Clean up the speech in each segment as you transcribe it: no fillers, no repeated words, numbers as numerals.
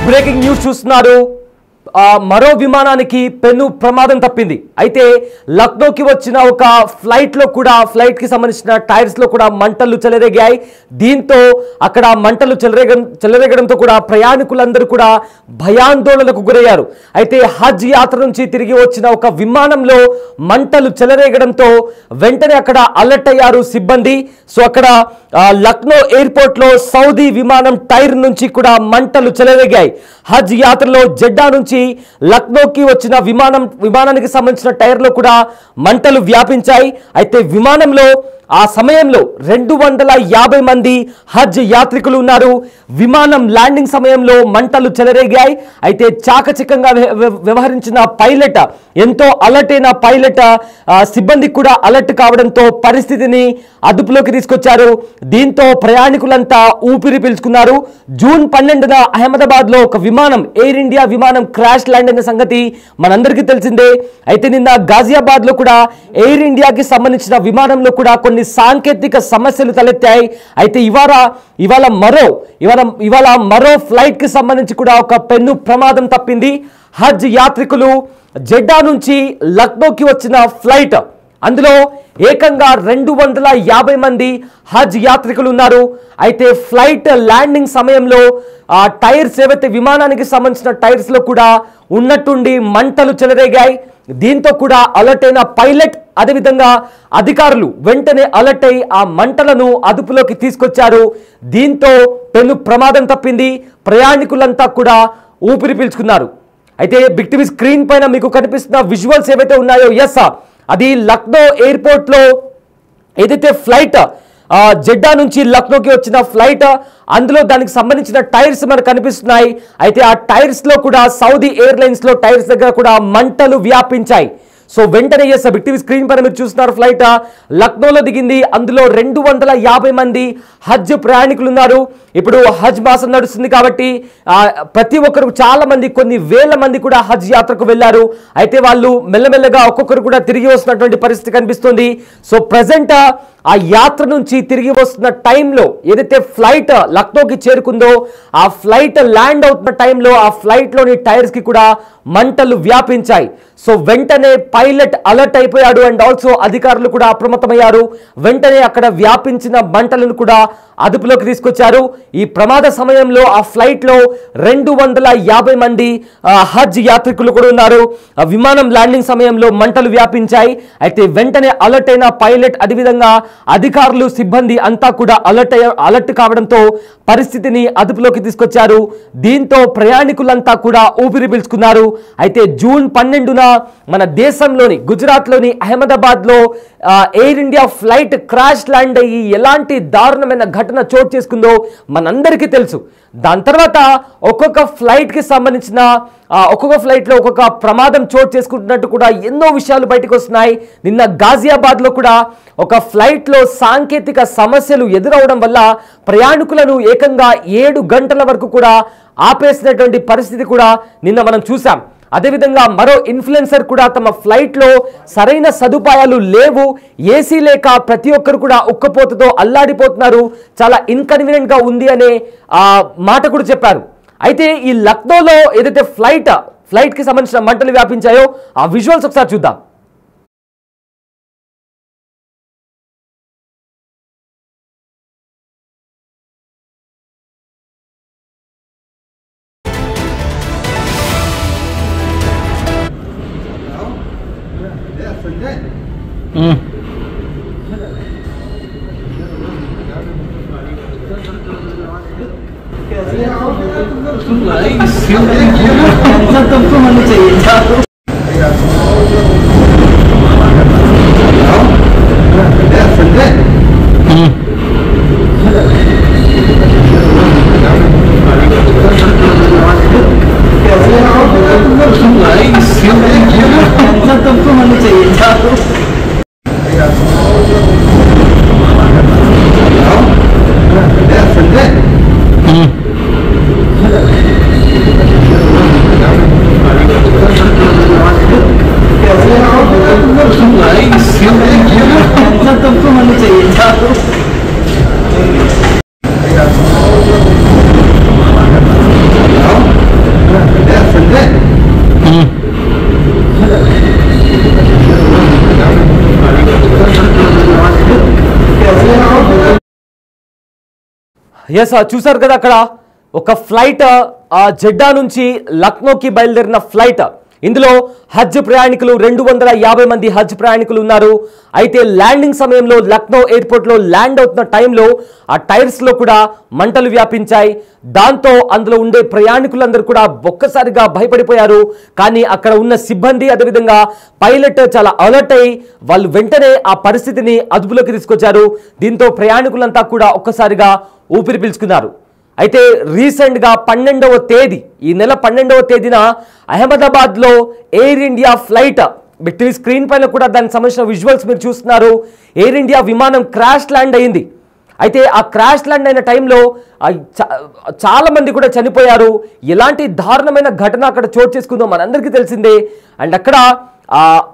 Breaking news చూస్తున్నారు. మరో విమానానికి పెను ప్రమాదం తప్పింది. అయితే లక్నోకి వచ్చిన ఒక ఫ్లైట్లో కూడా ఫ్లైట్ కి సంబంధించిన టైర్స్ లో కూడా మంటలు చెలరేగాయి. దీంతో అక్కడ మంటలు చెలరేగడంతో కూడా ప్రయాణికులందరూ కూడా భయాందోళనకు గురయ్యారు. అయితే హజ్ యాత్ర నుంచి తిరిగి వచ్చిన ఒక విమానంలో మంటలు చెలరేగడంతో వెంటనే అక్కడ అలర్ట్ అయ్యారు సిబ్బంది. సో అక్కడ లక్నో ఎయిర్పోర్ట్ లో సౌదీ విమానం టైర్ నుంచి కూడా మంటలు చెలరేగాయి. హజ్ యాత్రలో జెడ్డా నుంచి లక్నోకి వచ్చిన విమానానికి సంబంధించిన టైర్లో కూడా మంటలు వ్యాపించాయి. అయితే విమానంలో ఆ సమయంలో 250 మంది హజ్ యాత్రికులు ఉన్నారు. విమానం ల్యాండింగ్ సమయంలో మంటలు చెలరేగాయి. అయితే చాకచక్యంగా వ్యవహరించిన పైలట్, ఎంతో అలర్ట్ అయిన పైలట్ సిబ్బంది కూడా అలర్ట్ కావడంతో పరిస్థితిని అదుపులోకి తీసుకొచ్చారు. దీంతో ప్రయాణికులంతా ఊపిరి పీల్చుకున్నారు. జూన్ 12న అహ్మదాబాద్ లో ఒక విమానం, ఎయిర్ ఇండియా విమానం క్రాష్ ల్యాండ్ అయిన సంగతి మనందరికీ తెలిసిందే. అయితే నిన్న గాజియాబాద్ లో కూడా ఎయిర్ ఇండియాకి సంబంధించిన విమానంలో కూడా కొన్ని సాంకేతిక సమస్యలు తలెత్తాయి. అయితే ఇవాళ మరో ఫ్లైట్ కి సంబంధించి కూడా ఒక పెను ప్రమాదం తప్పింది. హజ్ యాత్రికులు జెడ్డా నుంచి లక్నోకి వచ్చిన ఫ్లైట్, అందులో ఏకంగా 250 మంది హజ్ యాత్రికులు ఉన్నారు. అయితే ఫ్లైట్ ల్యాండింగ్ సమయంలో ఆ టైర్స్ ఏవైతే విమానానికి సంబంధించిన టైర్స్ లో కూడా ఉన్నట్టుండి మంటలు చెలరేగాయి. దీంతో కూడా అలర్ట్ అయిన పైలట్, అదేవిధంగా అధికారులు వెంటనే అలర్ట్ అయి ఆ మంటలను అదుపులోకి తీసుకొచ్చారు. దీంతో పెను ప్రమాదం తప్పింది. ప్రయాణికులంతా కూడా ఊపిరి పీల్చుకున్నారు. అయితే బిగ్ టీవీ స్క్రీన్ పైన మీకు కనిపిస్తున్న విజువల్స్ ఏవైతే ఉన్నాయో, అది లక్నో ఎయిర్పోర్ట్ లో ఏదైతే ఫ్లైట్ జెడ్డా నుంచి లక్నోకి వచ్చిన ఫ్లైట్, అందులో దానికి సంబంధించిన టైర్స్ మనకు కనిపిస్తున్నాయి. అయితే ఆ టైర్స్ లో కూడా సౌదీ ఎయిర్లైన్స్ లో టైర్స్ దగ్గర కూడా మంటలు వ్యాపించాయి. సో వెంటనే బిగ్ టీవీ స్క్రీన్ పైన మీరు చూస్తున్నారు, ఫ్లైట్ లక్నోలో దిగింది. అందులో 250 మంది హజ్ ప్రయాణికులు ఉన్నారు. ఇప్పుడు హజ్ మాసం నడుస్తుంది కాబట్టి ప్రతి ఒక్కరు, చాలా మంది, కొన్ని వేల మంది కూడా హజ్ యాత్రకు వెళ్ళారు. అయితే వాళ్ళు మెల్లమెల్లగా ఒక్కొక్కరు కూడా తిరిగి వస్తున్నటువంటి పరిస్థితి కనిపిస్తుంది. సో ప్రజెంట్ ఆ యాత్ర నుంచి తిరిగి వస్తున్న టైంలో ఏదైతే ఫ్లైట్ లక్నోకి చేరుకుందో, ఆ ఫ్లైట్ ల్యాండ్ అవుతున్న టైంలో ఆ ఫ్లైట్లోని టైర్స్ కి కూడా మంటలు వ్యాపించాయి. సో వెంటనే పైలట్ అలర్ట్ అయిపోయాడు. అండ్ ఆల్సో అధికారులు కూడా అప్రమత్తమయ్యారు. వెంటనే అక్కడ వ్యాపించిన మంటలను కూడా అదుపులోకి తీసుకొచ్చారు. ఈ ప్రమాద సమయంలో ఆ ఫ్లైట్ లో 250 మంది హజ్ యాత్రికులు కూడా ఉన్నారు. విమానం ల్యాండింగ్ సమయంలో మంటలు వ్యాపించాయి. అయితే వెంటనే అలర్ట్ అయిన పైలట్, అదేవిధంగా అధికారులు, సిబ్బంది అంతా కూడా అలర్ట్ కావడంతో పరిస్థితిని అదుపులోకి తీసుకొచ్చారు. దీంతో ప్రయాణికులంతా కూడా ఊపిరి పీల్చుకున్నారు. అయితే జూన్ 12న మన దేశంలోని గుజరాత్లోని అహ్మదాబాద్ లో air India flight crash land అయ్యి ఎలాంటి దారుణమైన ఘటన చోటు చేసుకుందో మనందరికీ తెలుసు. దాని తర్వాత ఒక్కొక్క ఫ్లైట్ కి సంబంధించిన ఒక్కొక్క ఫ్లైట్ లో ఒక్కొక్క ప్రమాదం చోటు చేసుకుంటున్నట్టు కూడా ఎన్నో విషయాలు బయటకు వస్తున్నాయి. నిన్న గాజియాబాద్ లో కూడా ఒక ఫ్లైట్ లో సాంకేతిక సమస్యలు ఎదురవడం వల్ల ప్రయాణికులను ఏకంగా 7 గంటల వరకు కూడా ఆపేసినటువంటి పరిస్థితి కూడా నిన్న మనం చూసాం. అదేవిధంగా మరో ఇన్ఫ్లుయెన్సర్ కూడా తమ ఫ్లైట్ లో సరైన సదుపాయాలు లేవు, ఏసీ లేక ప్రతి ఒక్కరు కూడా ఉక్కపోతతో అల్లాడిపోతున్నారు, చాలా ఇన్కన్వీనియంట్ గా ఉంది అనే మాట కూడా చెప్పారు. అయితే ఈ లక్నోలో ఏదైతే ఫ్లైట్ కి సంబంధించిన మంటలు వ్యాపించాయో ఆ విజువల్స్ ఒకసారి చూద్దాం. तुमको होनी चाहिए था। तुमको होनी चाहिए था। तुमको होनी चाहिए था। ఎస్ చూసారు కదా అక్కడ ఒక ఫ్లైట్ జెడ్డా నుంచి లక్నోకి బయలుదేరిన ఫ్లైట్. ఇందులో హజ్ ప్రయాణికులు 250 మంది హజ్ ప్రయాణికులు ఉన్నారు. అయితే ల్యాండింగ్ సమయంలో లక్నో ఎయిర్పోర్ట్లో ల్యాండ్ అవుతున్న టైంలో ఆ టైర్స్లో కూడా మంటలు వ్యాపించాయి. దాంతో అందులో ఉండే ప్రయాణికులందరూ కూడా ఒక్కసారిగా భయపడిపోయారు. కానీ అక్కడ ఉన్న సిబ్బంది అదేవిధంగా పైలట్ చాలా అలర్ట్ అయ్యి వాళ్ళు వెంటనే ఆ పరిస్థితిని అదుపులోకి తీసుకొచ్చారు. దీంతో ప్రయాణికులంతా కూడా ఒక్కసారిగా ఊపిరి పీల్చుకున్నారు. అయితే రీసెంట్గా 12వ తేదీ ఈ నెల 12వ తేదీన అహ్మదాబాద్లో air India flight TV screen పైన కూడా దానికి సంబంధించిన విజువల్స్ మీరు చూస్తున్నారు. ఎయిర్ ఇండియా విమానం క్రాష్ ల్యాండ్ అయింది. అయితే ఆ క్రాష్ ల్యాండ్ అయిన టైంలో చాలా మంది కూడా చనిపోయారు. ఎలాంటి దారుణమైన ఘటన అక్కడ చోటు చేసుకుందో మనందరికీ తెలిసిందే. అండ్ అక్కడ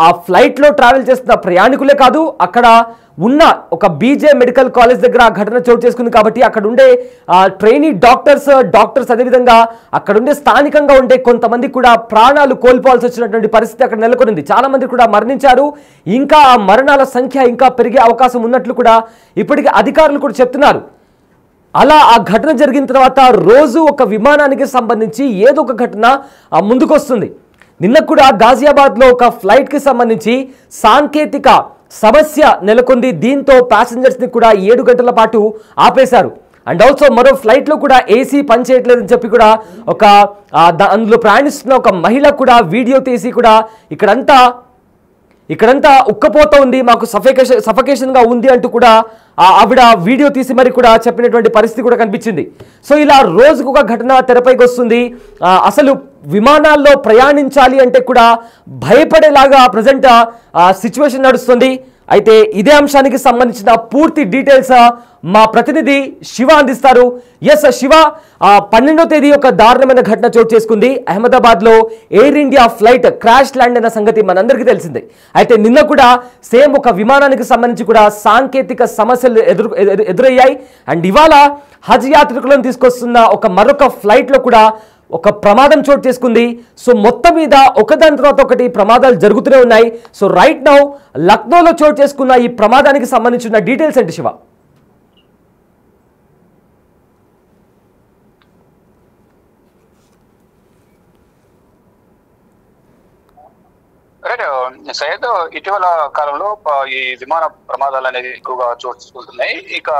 ఆ ఫ్లైట్లో ట్రావెల్ చేస్తున్న ప్రయాణికులే కాదు, అక్కడ ఉన్న ఒక బీజే మెడికల్ కాలేజ్ దగ్గర ఆ ఘటన చోటు చేసుకుంది. కాబట్టి అక్కడ ఉండే ట్రైనీ డాక్టర్స్ అదేవిధంగా అక్కడ ఉండే స్థానికంగా ఉండే కొంతమంది కూడా ప్రాణాలు కోల్పోవాల్సి వచ్చినటువంటి పరిస్థితి అక్కడ నెలకొనింది. చాలా మంది కూడా మరణించారు. ఇంకా ఆ మరణాల సంఖ్య ఇంకా పెరిగే అవకాశం ఉన్నట్లు కూడా ఇప్పటికీ అధికారులు కూడా చెప్తున్నారు. అలా ఆ ఘటన జరిగిన తర్వాత రోజు ఒక విమానానికి సంబంధించి ఏదో ఒక ఘటన ముందుకొస్తుంది. నిన్న కూడా గాజియాబాద్లో ఒక ఫ్లైట్కి సంబంధించి సాంకేతిక సమస్య నెలకొంది. దీంతో ప్యాసింజర్స్ని కూడా 7 గంటల పాటు ఆపేశారు. అండ్ ఆల్సో మరో ఫ్లైట్లో కూడా ఏసీ పనిచేయట్లేదని చెప్పి కూడా అందులో ప్రయాణిస్తున్న ఒక మహిళ కూడా వీడియో తీసి కూడా ఇక్కడంతా ఉక్కపోతా ఉంది, మాకు సఫకేషన్గా ఉంది అంటూ కూడా ఆవిడ వీడియో తీసి మరి కూడా చెప్పినటువంటి పరిస్థితి కూడా కనిపించింది. సో ఇలా రోజుకు ఒక ఘటన తెరపైకి వస్తుంది. అసలు విమానాల్లో ప్రయాణించాలి అంటే కూడా భయపడేలాగా ప్రజెంట్ సిచ్యువేషన్ నడుస్తుంది. అయితే ఇదే అంశానికి సంబంధించిన పూర్తి డీటెయిల్స్ మా ప్రతినిధి శివ అందిస్తారు. ఎస్ శివ, 12వ తేదీ ఒక దారుణమైన ఘటన చోటు చేసుకుంది. అహ్మదాబాద్లో air India flight crash land అయిన సంగతి మనందరికీ తెలిసిందే. అయితే నిన్న కూడా సేమ్ ఒక విమానానికి సంబంధించి కూడా సాంకేతిక సమస్యలు ఎదురయ్యాయి. అండ్ ఇవాళ హజ్ యాత్రికులను తీసుకొస్తున్న మరొక ఫ్లైట్లో కూడా ఒక ప్రమాదం చోటు చేసుకుంది. సో మొత్తం మీద ఒకదాని తర్వాత ఒకటి ప్రమాదాలు జరుగుతూనే ఉన్నాయి. సో రైట్ నౌ లక్నోలో చోటు చేసుకున్న ఈ ప్రమాదానికి సంబంధించిన డీటెయిల్స్ ఏంటి శివ? సయ్యద్, ఇటీవల కాలంలో ఈ విమాన ప్రమాదాలు అనేది ఎక్కువగా చోటు చేసుకుంటున్నాయి. ఇక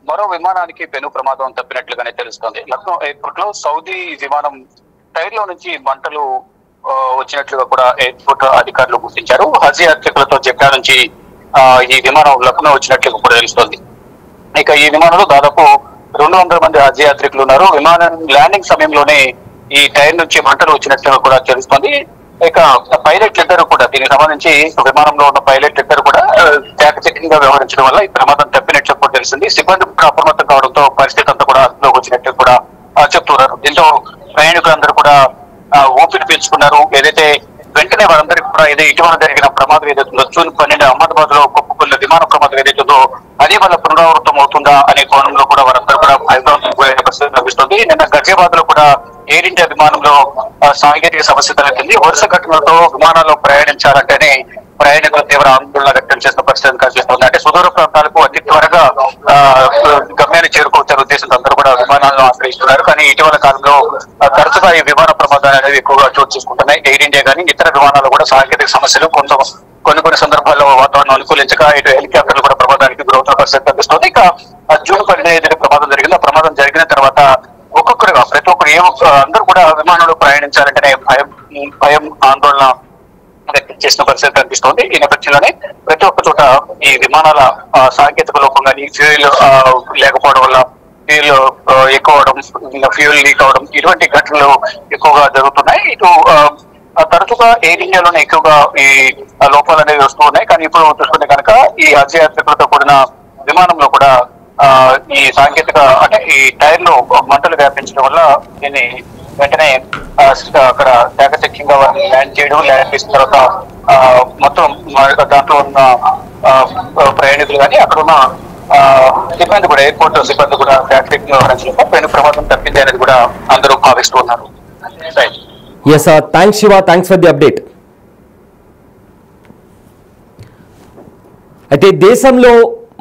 మరో విమానానికి పెను ప్రమాదం తప్పినట్లుగానే తెలుస్తోంది. లక్నో ఎయిర్పోర్ట్ లో సౌదీ విమానం టైర్ లో నుంచి మంటలు వచ్చినట్లుగా కూడా ఎయిర్పోర్ట్ అధికారులు గుర్తించారు. హజ్ యాత్రికులతో జెడ్డా నుంచి ఈ విమానం లక్నో వచ్చినట్లుగా కూడా తెలుస్తోంది. ఇక ఈ విమానంలో దాదాపు 200 మంది హజ్ యాత్రికులు ఉన్నారు. విమానం ల్యాండింగ్ సమయంలోనే ఈ టైర్ నుంచి మంటలు వచ్చినట్లుగా కూడా తెలుస్తోంది. ఇక పైలట్ ఇద్దరు కూడా దీనికి సంబంధించి విమానంలో ఉన్న పైలట్ ఇద్దరు కూడా చాకచక్యంగా వ్యవహరించడం వల్ల ఈ ప్రమాదం తప్పినట్లు కూడా తెలిసింది. సిబ్బంది కూడా అప్రమత్తం కావడంతో పరిస్థితి అంతా కూడా అదుపులోకి వచ్చినట్టు కూడా చెప్తున్నారు. దీంతో ప్రయాణికులందరూ కూడా ఊపిరి పీల్చుకున్నారు. ఏదైతే వెంటనే వారందరికీ కూడా ఇటీవల జరిగిన ప్రమాదం ఏదైతుందో జూన్ 12 అహ్మదాబాద్ లో కుప్పకూలిన విమాన ప్రమాదం ఏదైతుందో అదే వల్ల పునరావృతం అవుతుందా అనే కోణంలో కూడా వారందరూ కూడా భయభ్రాంతులకు గురైన పరిస్థితి లభిస్తుంది. నిన్న గాజియాబాద్ లో కూడా ఎయిర్ ఇండియా విమానంలో సాంకేతిక సమస్య తలెత్తింది. వరుస ఘటనలతో విమానాల్లో ప్రయాణించాలంటేనే ప్రయాణికులు తీవ్ర ఆందోళన వ్యక్తం చేసిన పరిస్థితిని కనిపిస్తుంది. అంటే సుదూర ప్రాంతాలకు అతి త్వరగా గమ్యాన్ని చేరుకోవచ్చే ఉద్దేశంతో అందరూ కూడా విమానాలను ఆశ్రయిస్తున్నారు. కానీ ఇటీవల కాలంలో తరచుగా ఈ విమాన ప్రమాదాలు అనేవి ఎక్కువగా చోటు చేసుకుంటున్నాయి. ఎయిర్ ఇండియా కానీ ఇతర విమానాలు కూడా సాంకేతిక సమస్యలు కొన్ని సందర్భాల్లో వాతావరణం అనుకూలించక ఇటు హెలికాప్టర్లు కూడా ప్రమాదానికి గురవుతున్న పరిస్థితి కనిపిస్తుంది. ఇక జూన్ 12 ప్రమాదం జరిగింది. ఆ ప్రమాదం జరిగిన తర్వాత ఒక్కొక్కరుగా ప్రతి ఒక్కరు అందరూ కూడా విమానంలో ప్రయాణించాలంటేనే భయం ఆందోళన వ్యక్తం చేసిన పరిస్థితి కనిపిస్తోంది. ఈ నేపథ్యంలోనే ప్రతి ఒక్క చోట ఈ విమానాల సాంకేతిక లోపం కానీ ఫ్యూయల్ లేకపోవడం వల్ల ఫ్యూయల్ ఎక్కువ అవడం, ఫ్యూయల్ లీక్ అవడం ఇటువంటి ఘటనలు ఎక్కువగా జరుగుతున్నాయి. ఇటు తరచుగా ఎయిర్ ఇండియాలోనే ఎక్కువగా ఈ లోపాలు అనేవి వస్తూ ఉన్నాయి. కానీ ఇప్పుడు చూసుకుంటే కనుక ఈ హజ్ యాత్రికులతో కూడిన విమానంలో కూడా ఈ సాంకేతిక అంటే ఈ టైర్ లో మంటలు వ్యాపించడం వల్ల దీన్ని వెంటనే అక్కడ చాకచక్యంగా ల్యాండ్ చేయడం, ల్యాండ్ చేసిన తర్వాత మొత్తం దాంట్లో ఉన్న ప్రయాణికులు కానీ అక్కడ ఉన్న సిబ్బంది కూడా ఎయిర్పోర్ట్ సిబ్బంది కూడా చాకచక్యంగా వ్యవహరించడం పెను ప్రమాదం తప్పింది అనేది కూడా అందరూ భావిస్తూ ఉన్నారు. Yes thanks Shiva, thanks for the update. అయితే దేశంలో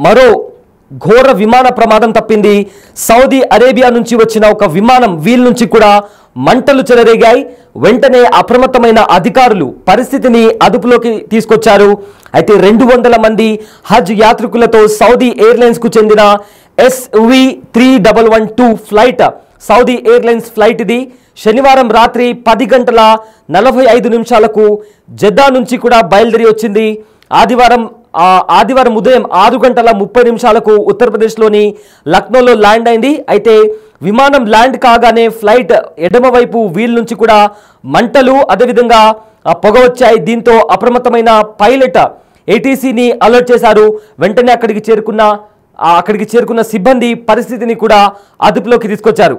మరో ఘోర విమాన ప్రమాదం తప్పింది. సౌదీ అరేబియా నుంచి వచ్చిన ఒక విమానం వీల్ నుంచి కూడా మంటలు చెలరేగాయి. వెంటనే అప్రమత్తమైన అధికారులు పరిస్థితిని అదుపులోకి తీసుకొచ్చారు. అయితే 200 మంది హజ్ యాత్రికులతో సౌదీ ఎయిర్లైన్స్ కు చెందిన SV3112 flight, Saudi airlines flight ఇది శనివారం రాత్రి 10:45 జెద్దా నుంచి కూడా బయలుదేరి వచ్చింది. ఆదివారం ఉదయం 6:30 ఉత్తరప్రదేశ్లోని లక్నోలో ల్యాండ్ అయింది. అయితే విమానం ల్యాండ్ కాగానే ఫ్లైట్ ఎడమవైపు వీల్ నుంచి కూడా మంటలు, అదేవిధంగా పొగ వచ్చాయి. దీంతో అప్రమత్తమైన పైలట్ ATCని అలర్ట్ చేశారు. వెంటనే అక్కడికి చేరుకున్న సిబ్బంది పరిస్థితిని కూడా అదుపులోకి తీసుకొచ్చారు.